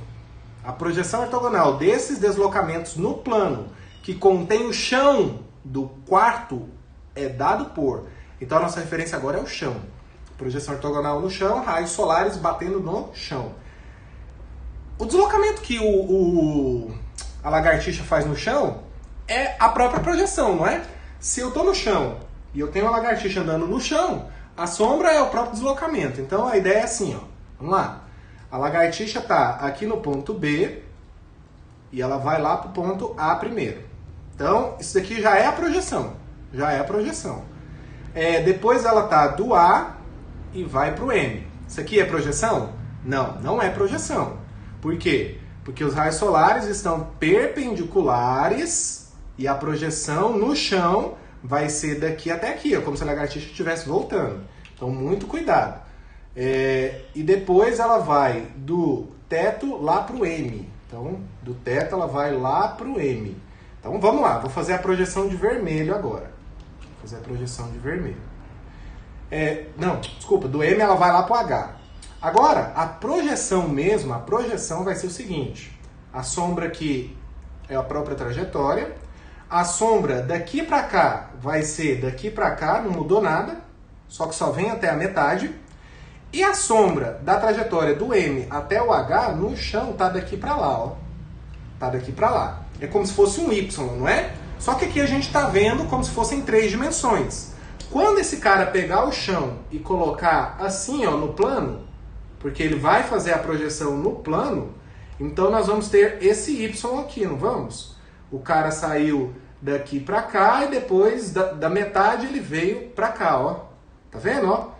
a projeção ortogonal desses deslocamentos no plano que contém o chão do quarto é dado por. Então a nossa referência agora é o chão. Projeção ortogonal no chão, raios solares batendo no chão. O deslocamento que a lagartixa faz no chão é a própria projeção, não é? Se eu estou no chão e eu tenho a lagartixa andando no chão, a sombra é o próprio deslocamento. Então a ideia é assim, ó. Vamos lá. A lagartixa está aqui no ponto B e ela vai lá para o ponto A primeiro. Então isso daqui já é a projeção. Já é a projeção. Depois ela está do A e vai para o M. Isso aqui é projeção? Não, não é projeção. Por quê? Porque os raios solares estão perpendiculares e a projeção no chão vai ser daqui até aqui, ó, como se a lagartixa estivesse voltando. Então, muito cuidado. E depois ela vai do teto lá para o M. Então, do teto ela vai lá para o M. Então, vamos lá. Vou fazer a projeção de vermelho agora. Vou fazer a projeção de vermelho. Não, desculpa. Do M ela vai lá para o H. Agora, a projeção mesmo, a projeção vai ser o seguinte. A sombra aqui é a própria trajetória. A sombra daqui para cá vai ser daqui para cá, não mudou nada. Só que só vem até a metade. E a sombra da trajetória do M até o H no chão tá daqui para lá, ó. Tá daqui para lá. É como se fosse um Y, não é? Só que aqui a gente tá vendo como se fossem 3 dimensões. Quando esse cara pegar o chão e colocar assim, ó, no plano, porque ele vai fazer a projeção no plano, Então nós vamos ter esse y aqui, não vamos? O cara saiu daqui para cá e depois da metade ele veio para cá, ó. Tá vendo, ó?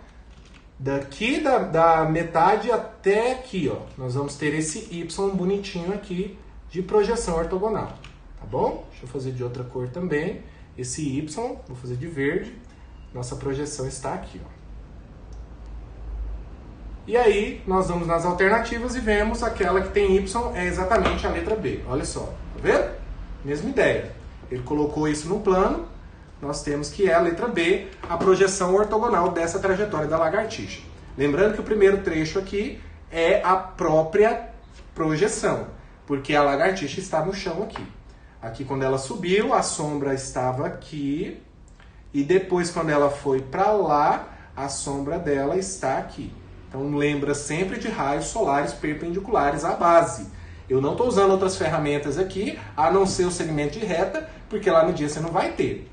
Daqui da metade até aqui, ó. Nós vamos ter esse y bonitinho aqui de projeção ortogonal, tá bom? Deixa eu fazer de outra cor também. Esse y, vou fazer de verde. Nossa projeção está aqui, ó. E aí, nós vamos nas alternativas e vemos aquela que tem y é exatamente a letra B. Olha só, tá vendo? Mesma ideia. Ele colocou isso no plano, nós temos que é a letra B, a projeção ortogonal dessa trajetória da lagartixa. Lembrando que o primeiro trecho aqui é a própria projeção, porque a lagartixa está no chão aqui. Aqui quando ela subiu, a sombra estava aqui, e depois quando ela foi para lá, a sombra dela está aqui. Então lembra sempre de raios solares perpendiculares à base. Eu não estou usando outras ferramentas aqui, a não ser o segmento de reta, porque lá no dia você não vai ter.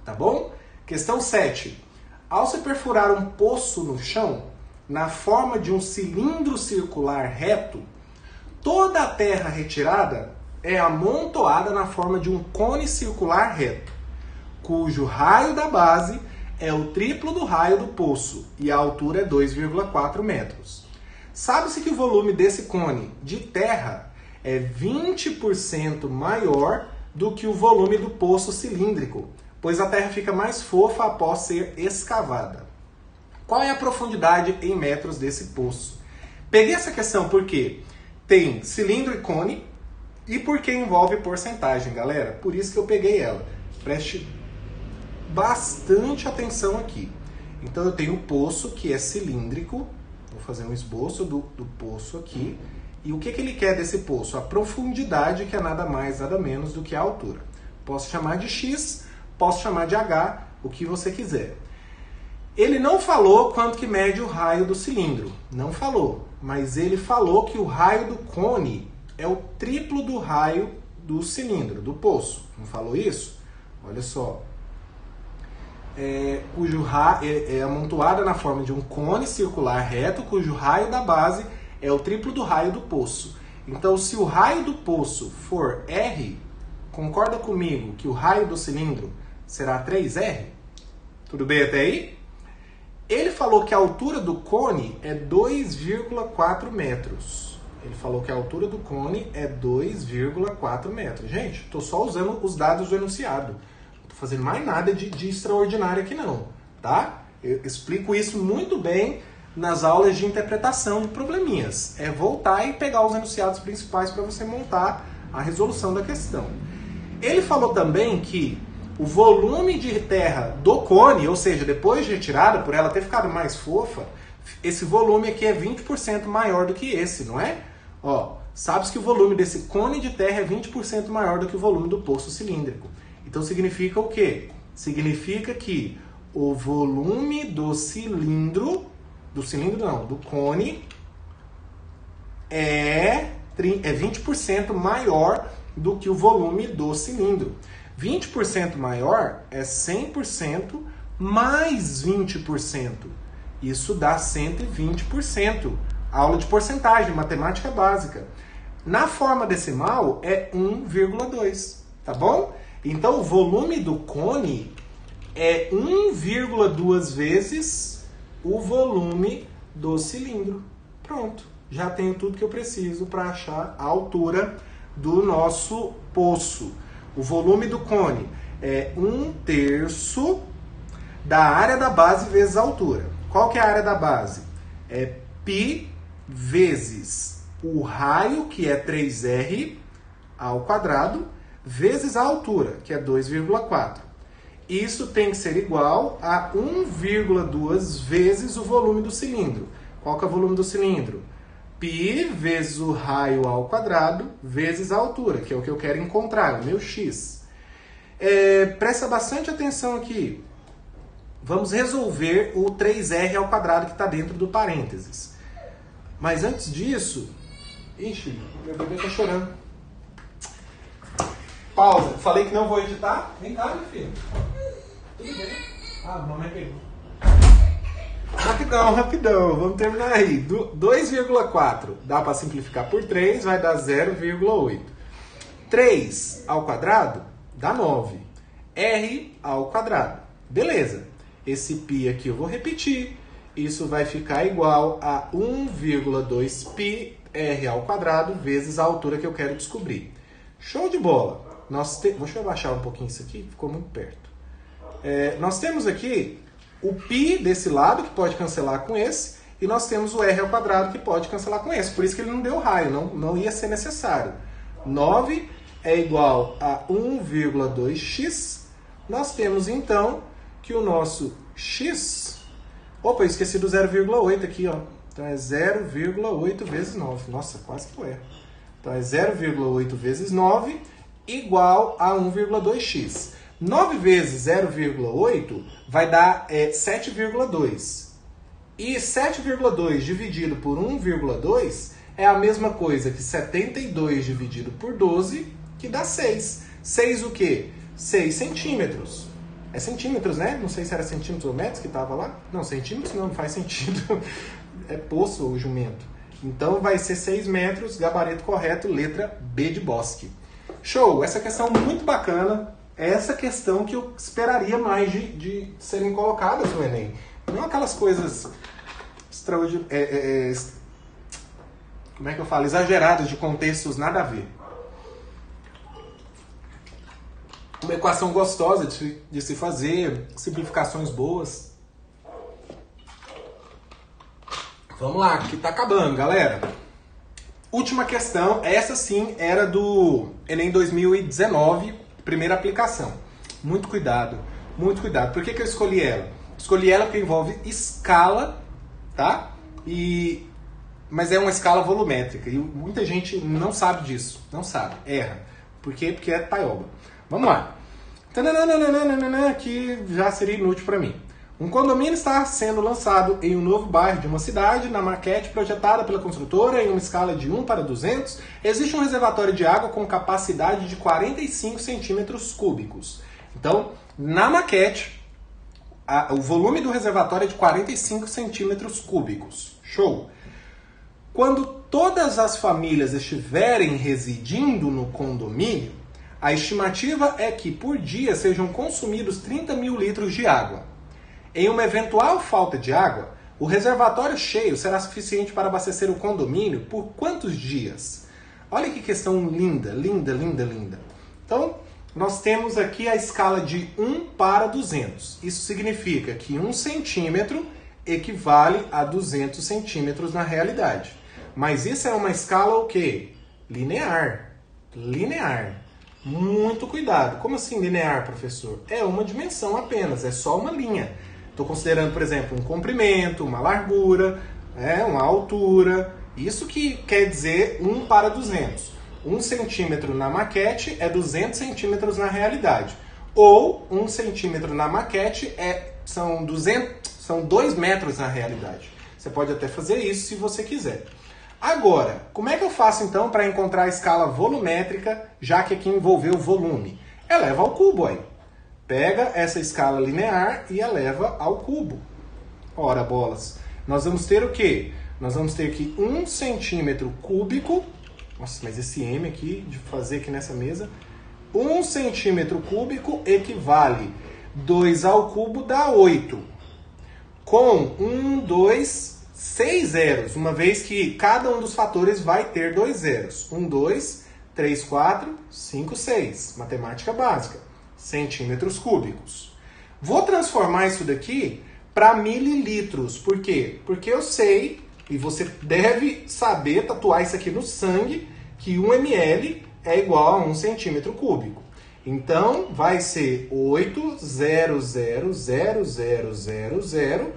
Tá bom? Questão 7. Ao se perfurar um poço no chão, na forma de um cilindro circular reto, toda a terra retirada é amontoada na forma de um cone circular reto, cujo raio da base é o triplo do raio do poço e a altura é 2,4 metros. Sabe-se que o volume desse cone de terra é 20% maior do que o volume do poço cilíndrico, pois a terra fica mais fofa após ser escavada. Qual é a profundidade em metros desse poço? Peguei essa questão porque tem cilindro e cone e porque envolve porcentagem, galera. Por isso que eu peguei ela. Preste bastante atenção aqui. Então eu tenho o poço que é cilíndrico, vou fazer um esboço do poço aqui, e o que ele quer desse poço? A profundidade, que é nada mais, nada menos do que a altura. Posso chamar de x, posso chamar de h, o que você quiser. Ele não falou quanto que mede o raio do cilindro, não falou, mas ele falou que o raio do cone é o triplo do raio do cilindro, do poço. Não falou isso? Olha só. Cujo raio é amontoada na forma de um cone circular reto, cujo raio da base é o triplo do raio do poço. Então, se o raio do poço for R, concorda comigo que o raio do cilindro será 3R? Tudo bem até aí? Ele falou que a altura do cone é 2,4 metros. Ele falou que a altura do cone é 2,4 metros. Gente, estou só usando os dados do enunciado. Fazendo mais nada de extraordinário aqui não, tá? Eu explico isso muito bem nas aulas de interpretação de probleminhas. É voltar e pegar os enunciados principais para você montar a resolução da questão. Ele falou também que o volume de terra do cone, ou seja, depois de retirada, por ela ter ficado mais fofa, esse volume aqui é 20% maior do que esse, não é? Ó, sabe-se que o volume desse cone de terra é 20% maior do que o volume do poço cilíndrico. Então significa o quê? Significa que o volume do cone é 20% maior do que o volume do cilindro. 20% maior é 100% mais 20%. Isso dá 120%. Aula de porcentagem, matemática básica. Na forma decimal é 1,2, tá bom? Então, o volume do cone é 1,2 vezes o volume do cilindro. Pronto, já tenho tudo que eu preciso para achar a altura do nosso poço. O volume do cone é 1/3 da área da base vezes a altura. Qual que é a área da base? É π vezes o raio, que é 3r ao quadrado, vezes a altura, que é 2,4. Isso tem que ser igual a 1,2 vezes o volume do cilindro. Qual que é o volume do cilindro? π vezes o raio ao quadrado vezes a altura, que é o que eu quero encontrar, o meu x. Presta bastante atenção aqui. Vamos resolver o 3r ao quadrado que está dentro do parênteses. Mas antes disso... Ixi, meu bebê está chorando. Pausa. Falei que não vou editar. Vem cá, meu filho. Tudo bem. Ah, a mamãe pegou. Rapidão, rapidão, vamos terminar aí. 2,4 dá para simplificar por 3, vai dar 0,8. 3 ao quadrado dá 9. R ao quadrado. Beleza. Esse π aqui eu vou repetir. Isso vai ficar igual a 1,2 π r ao quadrado vezes a altura que eu quero descobrir. Show de bola. Deixa eu abaixar um pouquinho isso aqui, ficou muito perto. Nós temos aqui o π desse lado, que pode cancelar com esse, e nós temos o r ao quadrado, que pode cancelar com esse. Por isso que ele não deu raio, não ia ser necessário. 9 é igual a 1,2x. Nós temos, então, que o nosso x... Opa, eu esqueci do 0,8 aqui, ó. Então é 0,8 vezes 9. Nossa, quase que eu erro. Então é 0,8 vezes 9 igual a 1,2x. 9 vezes 0,8 vai dar 7,2. E 7,2 dividido por 1,2 é a mesma coisa que 72 dividido por 12, que dá 6. 6 o quê? 6 centímetros. É centímetros, né? Não sei se era centímetros ou metros que estava lá. Não, centímetros não faz sentido. É poço ou jumento. Então vai ser 6 metros, gabarito correto, letra B de Bosque. Show! Essa questão muito bacana. Essa questão que eu esperaria mais de serem colocadas no Enem. Não aquelas coisas extraordinárias. Como é que eu falo? Exageradas, de contextos nada a ver. Uma equação gostosa de se fazer, simplificações boas. Vamos lá, que tá acabando, galera. Última questão, essa sim era do Enem 2019, primeira aplicação. Muito cuidado, muito cuidado. Por que eu escolhi ela? Escolhi ela porque envolve escala, tá? Mas é uma escala volumétrica e muita gente não sabe disso, não sabe, erra. Por quê? Porque é taioba. Vamos lá. Que já seria inútil para mim. Um condomínio está sendo lançado em um novo bairro de uma cidade. Na maquete projetada pela construtora em uma escala de 1 para 200, existe um reservatório de água com capacidade de 45 centímetros cúbicos. Então, na maquete, o volume do reservatório é de 45 centímetros cúbicos. Show! Quando todas as famílias estiverem residindo no condomínio, a estimativa é que por dia sejam consumidos 30 mil litros de água. Em uma eventual falta de água, o reservatório cheio será suficiente para abastecer o condomínio por quantos dias? Olha que questão linda, linda, linda, linda. Então, nós temos aqui a escala de 1 para 200. Isso significa que 1 centímetro equivale a 200 centímetros na realidade. Mas isso é uma escala o quê? Linear. Linear. Muito cuidado. Como assim linear, professor? É uma dimensão apenas, é só uma linha. Estou considerando, por exemplo, um comprimento, uma largura, uma altura. Isso que quer dizer 1 para 200. 1 centímetro na maquete é 200 centímetros na realidade. Ou 1 centímetro na maquete são 2 metros na realidade. Você pode até fazer isso se você quiser. Agora, como é que eu faço então para encontrar a escala volumétrica, já que aqui envolveu volume? Eleva ao cubo aí. Pega essa escala linear e eleva ao cubo. Ora, bolas. Nós vamos ter o quê? Nós vamos ter aqui 1 centímetro cúbico. Nossa, mas esse M aqui, de fazer aqui nessa mesa. 1 centímetro cúbico equivale 2 ao cubo dá 8. Com 6 zeros, uma vez que cada um dos fatores vai ter 2 zeros. 1, 2, 3, 4, 5, 6. Matemática básica. Centímetros cúbicos. Vou transformar isso daqui para mililitros. Por quê? Porque eu sei, e você deve saber tatuar isso aqui no sangue, que 1 ml é igual a 1 centímetro cúbico. Então, vai ser 8,0000000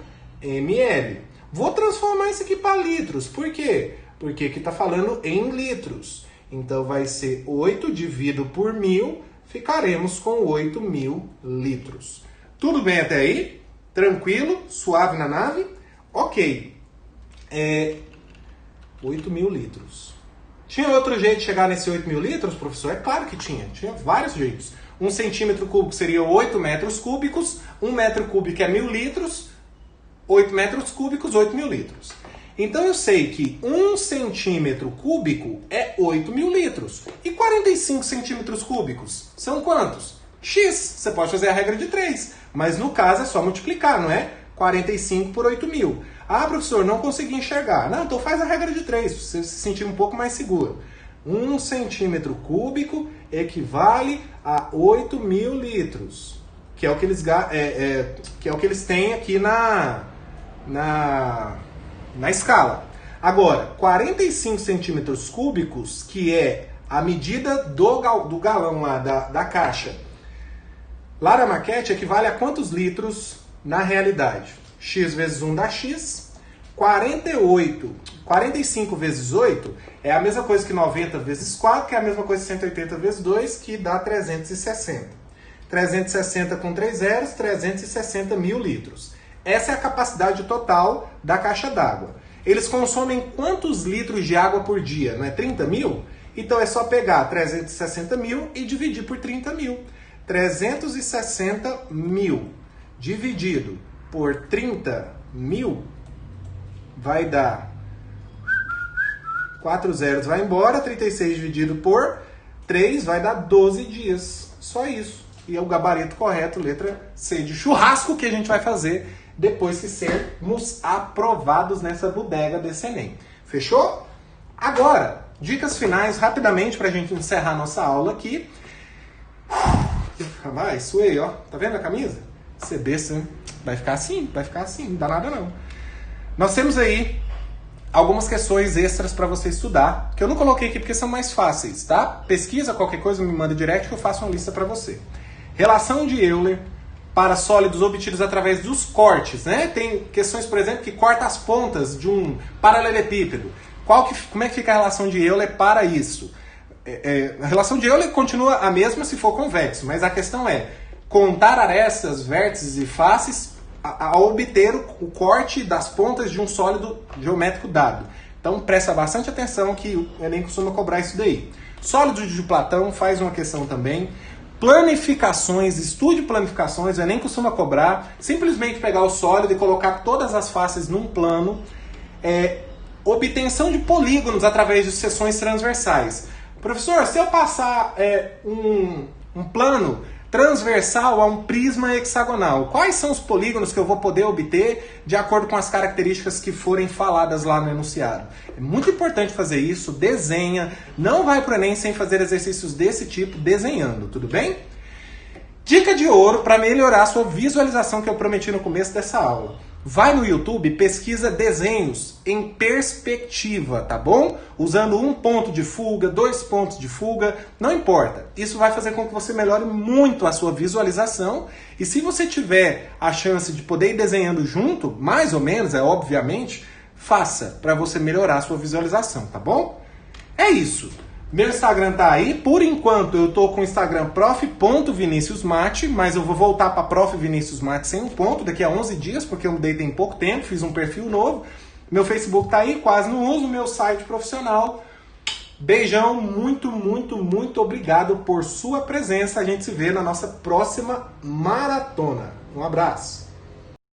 ml. Vou transformar isso aqui para litros. Por quê? Porque aqui está falando em litros. Então, vai ser 8 dividido por 1000, ficaremos com 8.000 litros. Tudo bem até aí? Tranquilo? Suave na nave? Ok. 8.000 litros. Tinha outro jeito de chegar nesse 8.000 litros, professor? É claro que tinha. Tinha vários jeitos. 1 centímetro cúbico seria 8 metros cúbicos. 1 metro cúbico é 1.000 litros. 8 metros cúbicos, 8 mil litros. Então eu sei que 1 centímetro cúbico é 8 mil litros. E 45 centímetros cúbicos são quantos? X. Você pode fazer a regra de 3. Mas no caso é só multiplicar, não é? 45 por 8 mil. Ah, professor, não consegui enxergar. Não, então faz a regra de 3, para você se sentir um pouco mais seguro. 1 centímetro cúbico equivale a 8 mil litros. Que é o que eles têm aqui na escala. Agora, 45 centímetros cúbicos, que é a medida do galão lá da caixa, lá na maquete equivale a quantos litros na realidade? X vezes 1 dá X. 45 vezes 8 é a mesma coisa que 90 vezes 4, que é a mesma coisa que 180 vezes 2, que dá 360. 360 com 3 zeros, 360 mil litros. Essa é a capacidade total da caixa d'água. Eles consomem quantos litros de água por dia? Não é 30 mil? Então é só pegar 360 mil e dividir por 30 mil. 360 mil dividido por 30 mil vai dar 4 zeros, vai embora. 36 dividido por 3 vai dar 12 dias. Só isso. E é o gabarito correto, letra C de churrasco, que a gente vai fazer depois que sermos aprovados nessa bodega desse Enem. Fechou? Agora, dicas finais rapidamente para a gente encerrar nossa aula aqui. Vai, suei, ó. Tá vendo a camisa? Ser besta, né? Vai ficar assim, não dá nada não. Nós temos aí algumas questões extras para você estudar, que eu não coloquei aqui porque são mais fáceis, tá? Pesquisa, qualquer coisa, me manda direct que eu faço uma lista para você. Relação de Euler para sólidos obtidos através dos cortes, né? Tem questões, por exemplo, que corta as pontas de um paralelepípedo. Como é que fica a relação de Euler para isso? A relação de Euler continua a mesma se for convexo, mas a questão é contar arestas, vértices e faces ao obter o corte das pontas de um sólido geométrico dado. Então presta bastante atenção que o Enem costuma cobrar isso daí. Sólidos de Platão faz uma questão também. Planificações, estude planificações, o Enem costuma cobrar. Simplesmente pegar o sólido e colocar todas as faces num plano. Obtenção de polígonos através de seções transversais. Professor, se eu passar um plano transversal a um prisma hexagonal, quais são os polígonos que eu vou poder obter de acordo com as características que forem faladas lá no enunciado? É muito importante fazer isso, desenha, não vai para o Enem sem fazer exercícios desse tipo desenhando, tudo bem? Dica de ouro para melhorar a sua visualização que eu prometi no começo dessa aula. Vai no YouTube, pesquisa desenhos em perspectiva, tá bom? Usando 1 ponto de fuga, 2 pontos de fuga, não importa. Isso vai fazer com que você melhore muito a sua visualização. E se você tiver a chance de poder ir desenhando junto, mais ou menos, obviamente, faça para você melhorar a sua visualização, tá bom? É isso. Meu Instagram tá aí. Por enquanto eu tô com o Instagram prof.viniciusmate, mas eu vou voltar para Prof. Vinicius Mate sem um ponto daqui a 11 dias, porque eu mudei tem pouco tempo, fiz um perfil novo. Meu Facebook tá aí, quase não uso, meu site profissional. Beijão, muito, muito, muito obrigado por sua presença. A gente se vê na nossa próxima maratona. Um abraço.